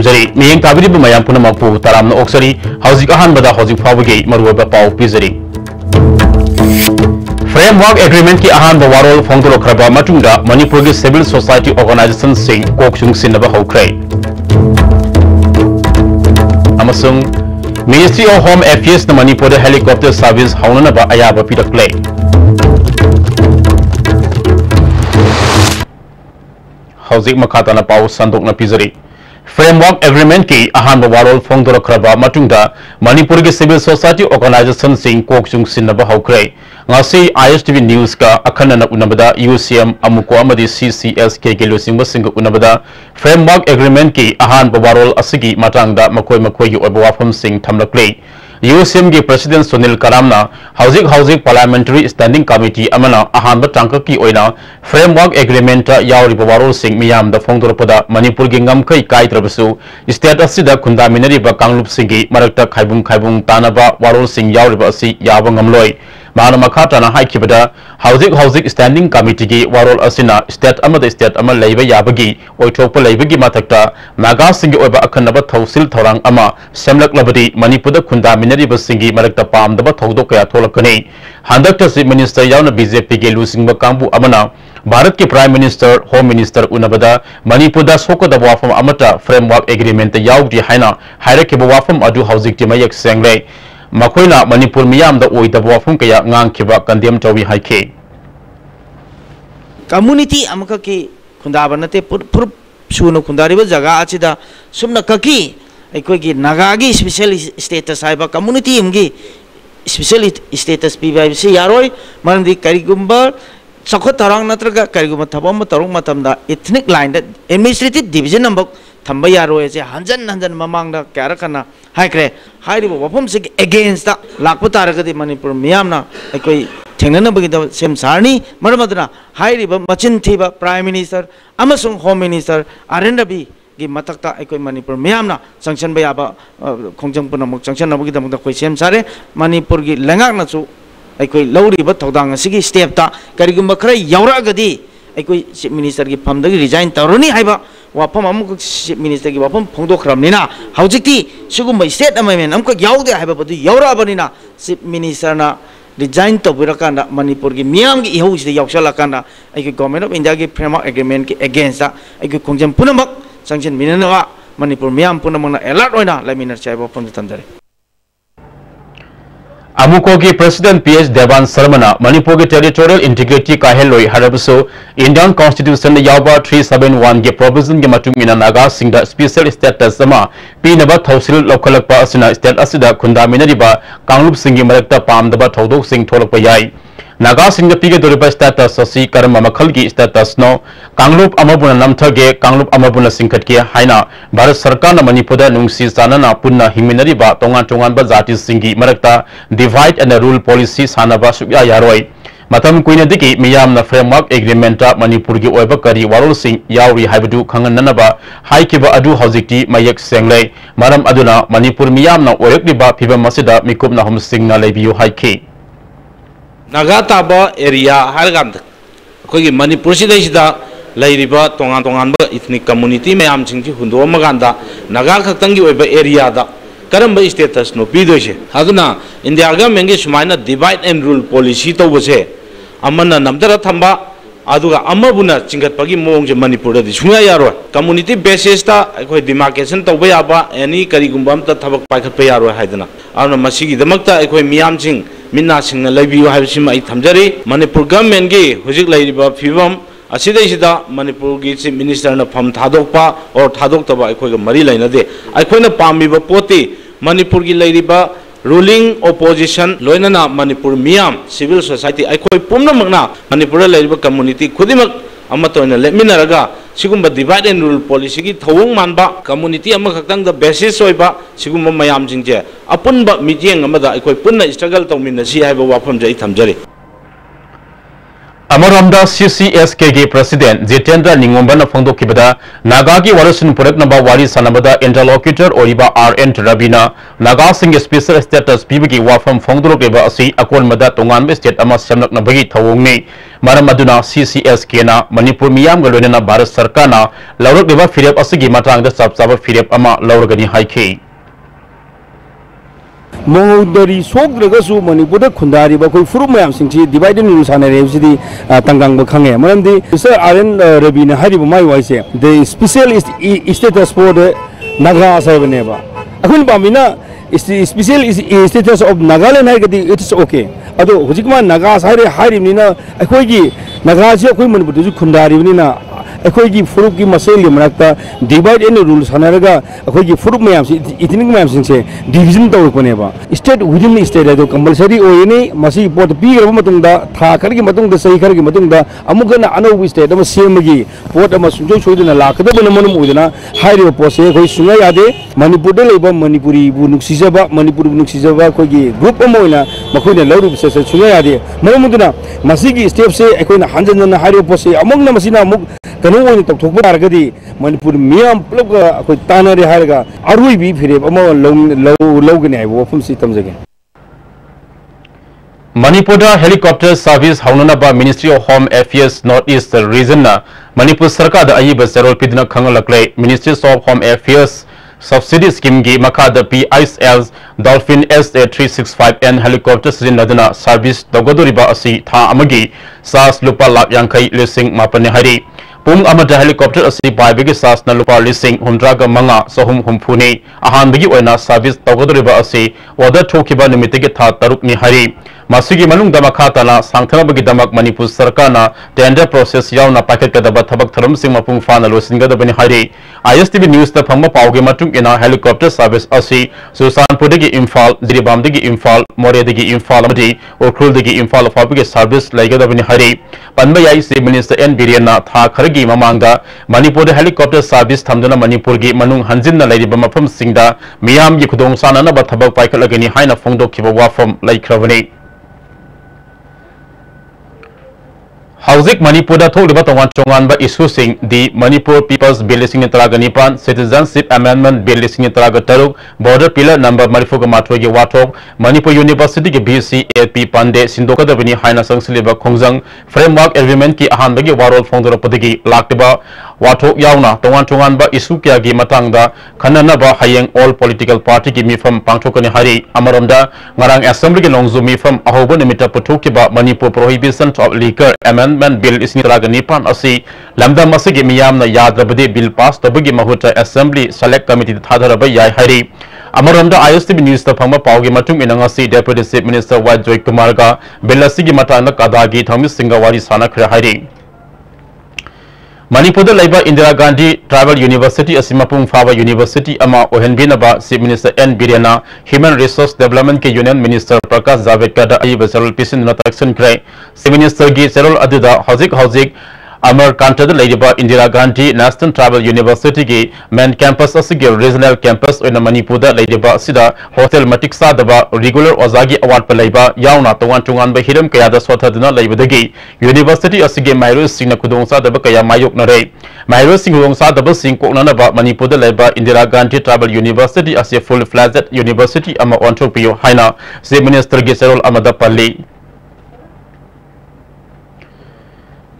खुलुमजरी मियेंग ताबिरिब मयाम पुनमकपु तरामना ओक्सरी हौजिक अहानबदा हौजिक फावगे मरुवबा पाउ पिजरी framework agreement की अहानबा वारोल फोंदोरखरबा मतुंगदा मणिपुर की सिविल सोसाइटी ऑर्गेनाइजेशन सिंह कोकसुंग सिनबा हौख्रै अमसुंग मिनिस्ट्री ऑफ होम अफेयर्स न मणिपुर हेलीकॉप्टर सर्विस हौननबा अयाबा पिरक्ले हौजिक मखाताना पाउ संदोकना पिजरी फ्रेमवर्क एग्रीमेंट की अहानबा वारोल फोंदोरखरबा मतुंगदा मणिपुर की सिविल सोसाइटी ऑर्गेनाइजेशन सिंह कोकसुंग सिनबा हौख्रै ngasi ISTV news ka akhanana unabada UCM amuko amadi CCS ke gelusingba singa unabada framework agreement ki ahan bawarol asigi matangda makoi gi oba wafam sing thamlakle UCM के president Sunil करामना हौजिक parliamentary standing committee अमना अहानब टांक की ओइना framework agreement यावरिब वारोल सिंह मियाम द फोंदोरपदा मणिपुर की ngमखै काइत्रबसु स्टेट असिदा खुंदामिनरिब कांगलुप सिंगी मरक्ता खाइबुंग तानबा वारोल सिंह यावरिब असि याब ngamloi माना मखाताना हाइखिबदा हौजिक स्टैंडिंग कमिटी की वारोल असिना स्टेट अमा लैबा याबगी ओइथोप लैबगी माथक्ता नागा सिंगी ओइबा अखनब थौसिल थौरांग अमा सेमलकलबदी मणिपुर खुंदा मिनरिब सिंगी मरक्ता पामदब थौदो कया थोलकने हंदक चीफ मिनिस्टर यावना बीजेपी के लुसिंगबा कांबु अमना भारत के प्राइम मिनिस्टर होम मिनिस्टर उनबदा मणिपुर सोकदब वाफम अमता फ्रेमवर्क एग्रीमेंट यावदी हाइना हाइरकिब वाफम अदु हौजिकति मयक सेंगले मखोइना मणिपुर मियामदा ओइदब वाफम कया ngang कंडेम तवी हाइखे कम्युनिटी अमका की खुंदाब नते पुर सुनो खुंदारिब जगह आचिदा सुमना ककी अखोगी नागागी स्पेशल स्टेटस हाइबा कम्युनिटी अमगी स्पेशल स्टेटस पीबाइ से यारोय मरंदी करिगुंबा चखो तरंग नत्रगा करिगुंबा थबम तरंग मतमदा एथनिक लाइन दा एडमिनिस्ट्रेटिव डिवीजन नंबर थंबा यारोय से हंजन ममांगदा क्यारकना हाइक्रे हाइरिबो वफम से अगेंस्ट दा लाखपो तारगदी मणिपुर मियामना अखोई थेंगनबगी दा सेम सारनी मरमदना हाइरिबो मचिन थीबा प्राइम मिनिस्टर अमसुंग होम मिनिस्टर आरएनडबी की मतकता अखोई मणिपुर मियामना संक्शन बयाबा खोंजंग पुनमुक संक्शन नबगी दमक कोई सेम सारे मणिपुर की लेंगाकनासु अखोई लौरिबा थौदांग असिगी स्टेपता करिगुंबा खरा यावरागदी अखोई चीफ मिनिस्टर की फमदगी रिजाइन तौरनी हाइबा वाफम अमुक चीफ मिनिस्टर की वाफम फोंदोखरमनिना हौजिकती सिगुंबा स्टेट अमेमेन अमुक यावदे हाइबाबदु यावराबनिना चीफ मिनिस्टरना रिजाइन तौबिरकांदा मणिपुर की मियाम की इहौसिदे यावसलाकांदा अखोई गवर्नमेंट ऑफ इंडिया की फ्रेमवर्क एग्रीमेंट की अगेंस्ट अखोई खोंजम पुनमक संक्शन मिननवा मणिपुर मियाम पुनमकना अलर्ट होइना लाइमिनर चाइबा फोन तंदरे अमुको की प्रेसिडेंट पीएच देवान शर्मा मणिपुर की टेरिटोरियल इंटीग्रिटी काहेलोई हरबसो इंडियन कॉन्स्टिट्यूशन यावबा 371 के प्रोविजन के मतुंगिना नागा सिंगदा स्पेशल स्टेटस अमा पीनबा थौसिल लौखलकपा असिना स्टेट असिदा खुंदामिनरिबा कांगलुप सिंगी मरक्ता पामदबा थौदोक सिंग थोलकपा याई नागा सिंग पीगे दोरिबा स्टेटस असि करम मखल की स्टेटस नो कांगलुप अमबुना नमथगे कांगलुप अमबुना सिंखटके हाइना भारत सरकार न मणिपुर नुंगसी सानना पुन्ना हिमिनरिबा तोंगान जाति सिंगी मरक्ता डिवाइड एंड रूल पॉलिसी सानबा सुया यारोय मतम कुइनदिकी मियामना फ्रेमवर्क एग्रीमेंट मणिपुर की ओइबा करी वारोल सिंग यावरी हाइबदु खंगननबा हाइकिबा अदु हौजिकती मयक सेंगलै मरम अदुना मणिपुर मियामना ओरकलिबा फिबम मसिदा मिकुपना हम सिंगना लेबियु हाइखे नागा ताबा एरिया हारगांद अखोगी मणिपुर सिदा लैरिबा तोंगान इथनिक कम्युनिटी मैम सिंगि हुंदोमगांदा नागा खक्तंगी ओइबा एरिया दा करम स्टेटस नो पीदोइसे अदुना इंडिया गवर्नमेंट की सुमाइना डिवाइड एंड रूल पॉलिसी तौबसे अमना नमदरा थंबा अदुगा अमबुना चिंगतपगी मोंगजे मणिपुर दी सुया यारो कम्युनिटी बेसिस ता अखोई डिमार्केशन तौबा याबा एनी करिगुंबा अमता थबक पाइखतपा यारो हाइदना अदुना मसिगी दमकता अखोई मियाम सिंग मिन्ना सिंग लैबियो हाइबसिम आई थमजरी मणिपुर गवर्नमेंट की हुजिक लैरिबा फिवम असिदैसिदा मणिपुर की चीफ मिनिस्टर न फम थादोकपा और थादोकतबा अखोई मरी लैनदे अखोइना पामिबा पोती मणिपुर की लैरिबा रूलिंग ओपोजिशन लोइनना मणिपुर मियाम सिविल सोसाइटी अखोई पुनमकना मणिपुर लैरिबा कम्युनिटी खुदिमक अमतोइना लेमिनरगा सिगुंबा डिवाइड एंड रूल पॉलिसी की थौंग मानबा कम्युनिटी अमखक्तंग द बेसिस ओइबा सिगुंबा मयाम जिंजे अपुनबा मिजेंग अमदा अखोई पुन्ना स्ट्रगल तौमिनसी हाइबा वाफम जै थमजरी Amaramda CCSK ge President Jitendra Ningombana Fondokibada Nagagi Warasun Puraknaba Wari Sanabada interlocutor Oriba RN Rabina Naga Sing special status PBG Wafam Fondokeba Asi Akon Mada Tongan State Ama Samnak Nabagi Tawongi Maramaduna CCSK na Manipur Miyam Galena Bharat Sarkana Laurok Deva Firep Asigi Matang the Sabsaba Firep Ama Lauragani Haiki Dari sok regasu Manipur Kundari Bakoi Furumayam Singchi divided in Sana Revsidi Tangang Bakange. Manandi Sir Aren Rabina Haribu my voice. The special status for the Naga Savaneva. Akun Bamina is the special status of Nagaland Hagadi, it is okay. Although Hujikman Nagas Harimina, Akogi Nagasia Kuman Kundari Nina. Akogi Furuki Maseli Marakta divide any rules Hanaraga, Akogi Furuk Mayams, eating Mams say division Taukuneva. State within the state compulsory or any Masi Port P. Matunda, Takari Matunda, Saikari Matunda, Amukana Ano state, Amasi Port Amasunjo in a laka, the Bonamonum Udana, High Pose, Sunayade, Manipur Labor, Manipuri, Nuxizaba, Manipur Nuxizaba, Kogi, Group Amoina, Makuna Lauru says Sunayade, Mamudana, Masigi steps say Akona Hansan and High Pose, among the Masina Muk. Kanu to talk about Argadi, Manipur Miam Pluga, Tana Haraga, Arui be Philip, Logan, I walk from systems again. Manipur helicopter service Haunanaba Ministry of Home Affairs Northeast region Manipur Sarkar the Ayiba Serol Pidna Kangalakle Ministry of Home Affairs subsidy scheme gi Makada PISL Dolphin SA365N helicopter Nadana service Dogodoriba Asi Tha Amagi SAS Lupa Lak Yankai Lising Mapane Hari Pung Amada helicopter Asi Baibigi SAS na Lupa Lising Hundraga Manga Sohum Humpuni Ahan Bigi Oina service Dogodoriba Asi Wada Tokiba Nimitigi Tha Taruk Ni Hari Masigi Malung Damakatana Sangtanabagi Damak Manipur Sarkana tender process Yauna Packet Kadaba Tabak Tharam Sing Mapung Fana Lusinga the Benihari ISTV News the Pama Pauge Matung in a helicopter service Asi Susan Pudigi Infal Diribam Digi Infal More Digi Infal Madi or Krul Digi Infal of Public service like the Benihari Panbaya is Minister N Biriana Tha Kargi Mamanga Manipur helicopter service Tamdana Manipurgi Manung Hanzina Lady Bamapum Singda Miam Yikudong Sanana Batabak Paikalagani Haina Fondo Kibawa from Lake Ravani Hauzik Manipur da thok liba tongan chongan ba issue sing the Manipur People's Bill listing Nipan Citizenship Amendment Bill listing Taruk Border Pillar number Marifuga Matwagi Watok Manipur University ke BC AP Pande Sindoka da bini haina sangsiliba khongjang framework agreement ki ahan bagi warol fongdora podigi laktiba Watok yauna tongan chongan ba issue kya gi matangda khanana ba hayeng all political party ki mifam pangthokani hari amaramda ngarang assembly ke longzu mifam ahobo nimita puthok ki ba Manipur prohibition of liquor amendment bill is Nipan Asi Lambda Masigi Miyamna Yadrabadi bill passed the Bigi Mahuta Assembly Select Committee Tadaraba Yai Hari Amaranda ISTV News the Pama Paugi Matum Inangasi Deputy State Minister Wajjoy Kumarga Belasigi Matana Kadagi Thomas Singawari Sana Krahari Manipur Labor Indira Gandhi Tribal University Asimapung Fava University Ama Ohenbinaba Chief Minister N Biriana Human Resource Development ke Union Minister Prakash Javadekar da Ayiba Serol Pisin Natakshan Krai Chief Minister gi Serol Aduda Hauzik Amar Kantada Ladiba Indira Gandhi National Tribal University ki main campus asigi regional campus oina Manipur da Ladiba sida hotel matiksa daba regular ozagi award palaiba yauna tongan tungan ba hiram kaya da sothaduna laibadagi university asigi mairo singna kudongsa daba kaya mayok nare mairo singongsa daba sing koknana ba Manipur da laiba Indira Gandhi Tribal University as a full fledged university ama ontropio haina Chief Minister gi Serol Amada Palli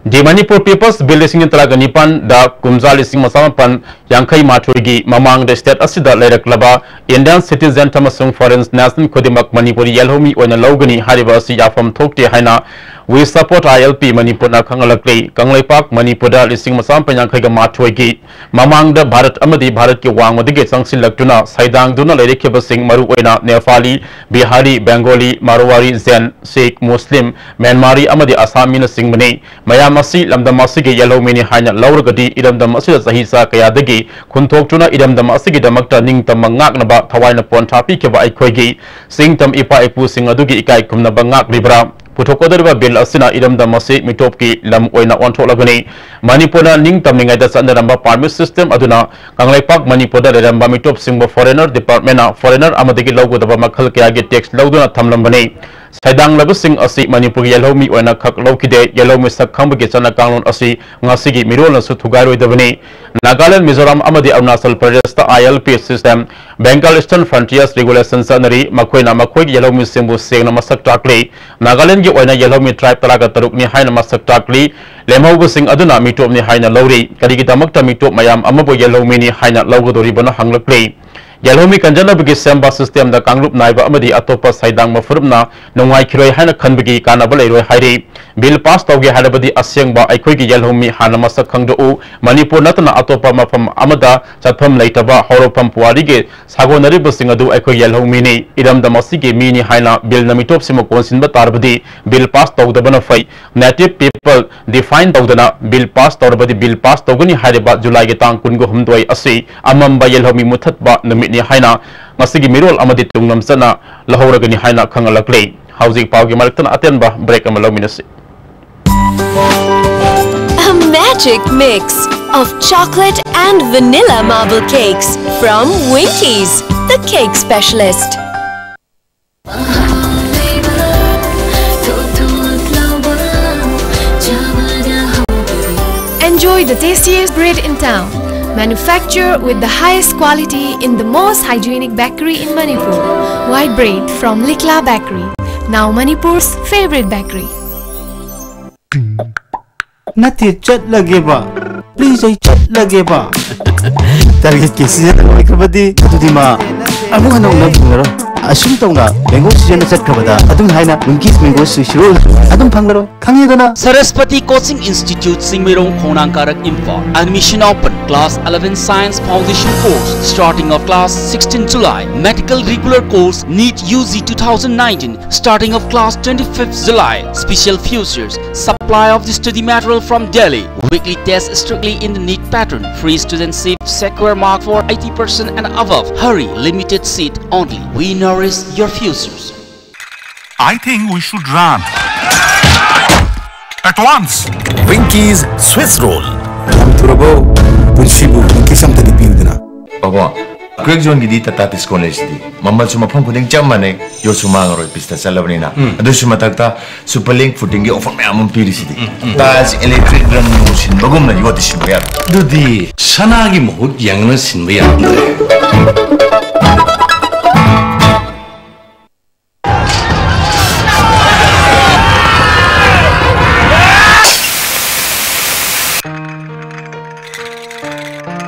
The Manipur People's Bill listing Nipan da Kumza listing Masamapan Yankai Maturigi Mamang the state Asida Leda Klaba Indian citizen Tamasung Foreign National Kodimak Manipuri Yelhomi on a Logani Harivasi from Tokte Haina. We support ILP Manipur na Kangalakli Kanglai Park Manipur da listing Masampan Yankai Matuigi Mamang the Bharat Amadi Bharat ki Wang Odige Sangsil Laktuna Saidang Duna Lady Kibasing Maruena Nepali Bihari Bengali Marwari Zen Sikh Muslim Myanmari Amadi Asamina Singmani Mayam Masi Lamda Masigi Yellow Mini Hanya Lauragadi Idam the Masida Sahisa Kayadagi Kuntok Tuna Idam the Masigi Damakta Ning Tamangak Naba Tawaina Pontapi Kiba Ikwegi Sing Tam Ipa Ipu Sing Adugi Ikai Kumna Bangak Libra Putokodariba Bill Asina Idam the Masi Mitopki Lam Oina Ontolagani Manipura Ning Taminga the Sandaramba Permit System Aduna Kanglai Park Manipura Ramba Mitop Singbo Foreigner Department Foreigner Amadigi Logo the Bamakal Kayagi Text Loguna Tamlambani Saidang labasing asi Manipur yellow mi oina khak lokide yellow mi sak khang gi chana kanglon asi ngasigi mirol na su thugaroi dabani Nagaland Mizoram amadi Arunachal Pradesh ta ILP system Bengal Eastern Frontiers Regulations anari makoina makoi yellow mi simbu seng na masak takli Nagaland gi oina yellow mi tribe talaga taruk ni haina masak takli lemau busing aduna mitop ni haina lori kaligi tamakta mitop mayam amabo yellow mi ni haina lawgodori bana hanglakli Yellow mi kanjana bagi semba system da kangrup naiba amadi atopa saidang mafurumna nungai khiroi haina khanbagi kana balai roi hairi bill pass tawge hadabadi asyangba aikoi gi yellow mi hana masak khangdo u Manipur natna atopa mafam amada chatpham laitaba horopam puari ge sagonari busing adu aikoi yellow mi ni idam da masigi mi ni haina bill namitop simo konsinba tarbadi bill pass tawdabana fai native people define tawdana bill pass tawbadi bill pass tawgani hariba July ge tang kungo humdoi asi amamba yellow mi muthatba namit ni haina masigi mirol amadi tungnam sana lahoragani haina khangalakle housing pawgi maraktan atenba break amalominasi A magic mix of chocolate and vanilla marble cakes from Winkies, the cake specialist. Enjoy the tastiest bread in town. Manufactured with the highest quality in the most hygienic bakery in Manipur. White bread from Likla Bakery, now Manipur's favorite bakery. Nati chat lagi ba? Please ay chat lagi ba? Target kasi yan ang ikabadi. Ito di ma. Amo hanong nagpungaro. Asum tau nga mango season na chat kabada. Adung haina Winkies mango sushi roll. Adung panglaro. Kangi ito na. Saraswati Coaching Institute Singmirong Khonangkarak Info. Admission open. Class 11 Science Foundation course. Starting of class 16 July. Medical regular course NEET UG 2019. Starting of class 25th July. Special futures. Supply of the study material from Delhi. Weekly test strictly in the NEET pattern. Free studentship. Secure mark for 80% and above. Hurry. Limited seat only. We nourish your futures. I think we should run. At once. Winkies Swiss roll. Turabo. Punshibu. Winkies am tadi piudna. Baba. Greg John gidi tatatis college di. Mamal cuma pang kuding jamane. Yo cuma ngaroi pista salabni na. Ado cuma takta superlink footing gi offer me amon piri sidi. Tas electric run motion bagum na yoti simbayar. Dudi sanagi mohut yang na simbayar.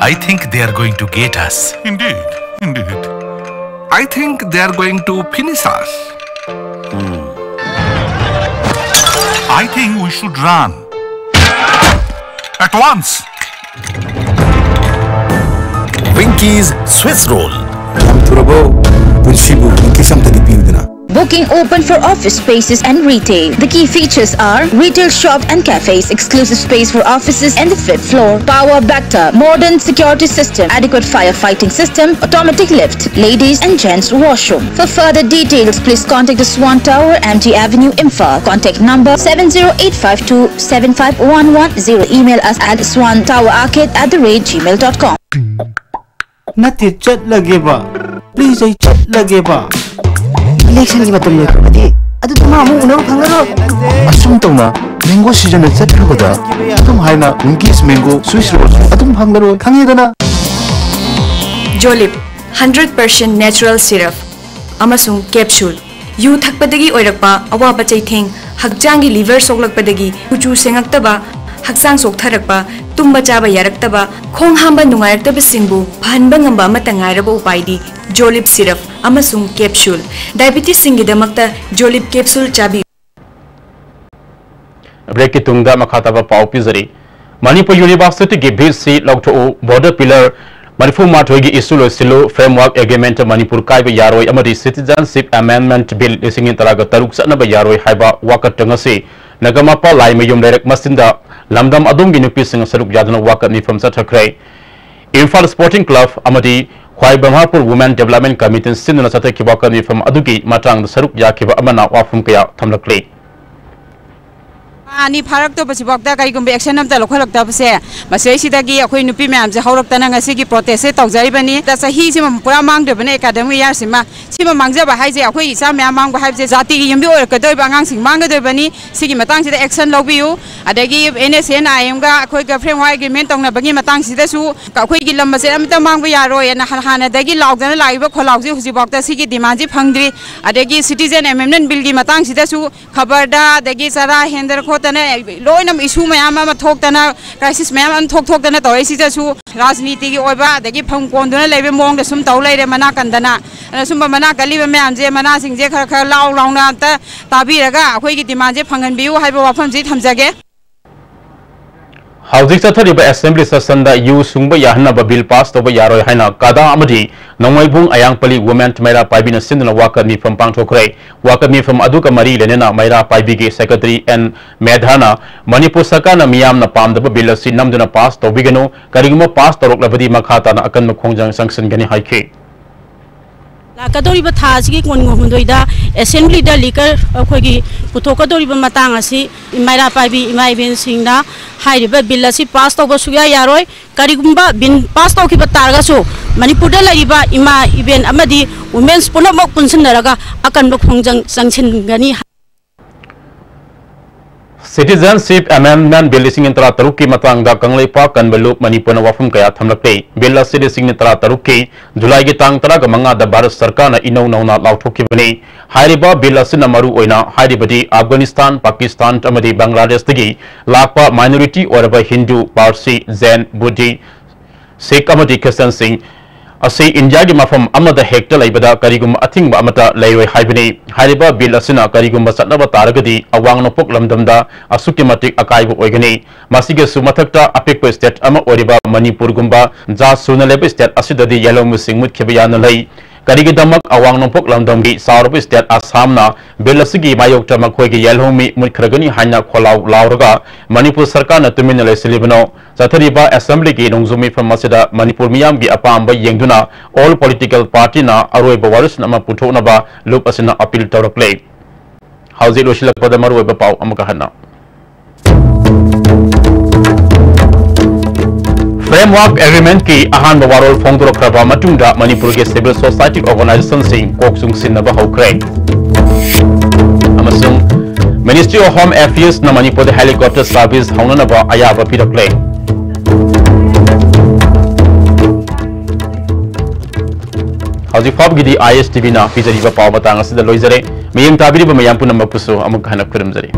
I think they are going to get us. Indeed, indeed. I think they are going to finish us. I think we should run. At once. Winkies Swiss roll. Turabo. Punshibu. Winkies am tadi piudna. Booking open for office spaces and retail. The key features are retail shops and cafes, exclusive space for offices and the 5th floor, power backup, modern security system, adequate firefighting system, automatic lift, ladies and gents washroom. For further details, please contact the Swan Tower, MT Avenue, Imphal. Contact number 70852-75110. Email us at swantowerarcade@gmail.com. Nati chat lagi ba? Please ay chat lagi ba? Election lagi matum ni kerja. Aduh tu mahu unang panggaro. Asum tau na mango season na chat kabada. Adung haina Winkies mango Swiss roll. Adung panggaro. Kangi ito na. Jolip 100% natural syrup. Amasung capsule. Yu thakpadagi oirakpa awaba chaitheng hakjangi liver soklakpadagi uchu sengakta haksang soktharakpa tumba chaba yaraktaba khong hamba nungairataba singbu phanba ngamba amata ngairaba upaidi Jolip syrup amasung capsule diabetes singidamakta Jolip capsule chabi break ki tungda makhataba pau pizari Manipur University gi BC lokto border pillar Manipur Mathoi gi issue silo framework agreement Manipur kaiba yaroi amadi citizenship amendment bill isingin taraga taruk sanaba yaroi haiba wakat tangasi nagama pa lai mayum direct masinda lamdam adom gi nupi sing saruk yadna wakat ni from sathakrai Imphal Sporting Club amadi Khwai Brahmapur Women Development Committee sinna satha kiba ni from adugi matang saruk ya kiba amana wafum kaya thamlakle ani pharak to basi bokta kai gumbe action am ta lokholak ta base masai sidagi akhoi nupi myam je haurak tana ngasi gi protest taujai bani ta sahi sima pura mang de bani academic year sima sima mangja ba haije akhoi isa myam mang ba haije jati gi yumbi or ka doi ba ngang sing mang de bani sigi matang sida action lobiu adagi NSN IM ga akhoi ga framework agreement tongna bagi matang sida su akhoi gi lamba se am ta mang ba yaro na hana dagi laugdana laiba kholau ji huji bokta sigi demand ji phangdri adagi citizen amendment bill gi matang sida su khabar da adagi sara hender loinam issue mayam ama thokdana crisis mayam thokdana tawai si jasu rajniti gi oiba dagi phang konduna lebe mong da sum taw leire mana kandana sum mana kali mayam je mana sing je khar khar launa ta tabiraga akhoi gi demand je phangan biu haiba wafam ji thamjage Housing Sathariba Assembly Session da yu sungba yahanaba bill pass toba yaroi haina kada amadi nongwaibung ayang pali women maira paibina sindna waka mi from pangthokre waka mi from aduka mari lenena maira paibigi secretary and medhana Manipur Sarkarna miyamna pamdaba bill asi namduna pass tobigano kariguma pass toroklabadi makhata na akan makhongjang sanction gani haike Lakadori ba thas gi kon ngomdoida assembly da liquor akhoi puthokadori ba matang asi maira paibi imai ben singna hairiba bill asi pass to suya yaroi karigumba bin pass to ki batarga su Manipur da laiba ima event amadi women's punamok punsinaraga akan makhongjang sanction gani Citizenship Amendment Bill sing intara taruki matang da kanglei pa kan belu Manipur na wafum kaya thamlakte bill sidi sing intara taruki July gi tang tara ga manga da Bharat Sarkar na inau nauna lauthokki bani hairiba bill sina maru oina hairibadi Afghanistan Pakistan amadi Bangladesh tagi lakpa minority oraba Hindu Parsi Jain Buddhi Sikh amadi Christian sing asi India gi mafam amada hekta laibada karigum athingba amata lairoi haibani hariba bill asina karigum satnaba taragadi awang nopok lamdamda asuki matik akaibu oigani masige sumathakta apikpo state ama oriba Manipur gumba ja sunalebe state asidadi yellow musing mut khebiyana lai karigi damak awang nopok lamdamgi South state Assamna bill asigi mayokta makhoigi yellow mi mut khragani haina kholau lauraga Manipur Sarkar na tuminale silibano Sathariba Assembly ki nongzumi from Masida Manipur miyam gi apamba yengduna all political party na aroi bawaris na maputhona ba loop asina appeal tawrakle hauzi loshilak pada maroi ba pau amaka hana Framework Agreement ki ahan bawarol phongdoro kraba matungda Manipur ge civil society organization sing koksung sinaba haukre amasung Ministry of Home Affairs na Manipur helicopter service haunana ba ayaba pirakle Hauji Fab gidi ISTV na pizari ba paw matang asida loizare miyam tabiri ba mayam punam puso amuk hanap kurum zari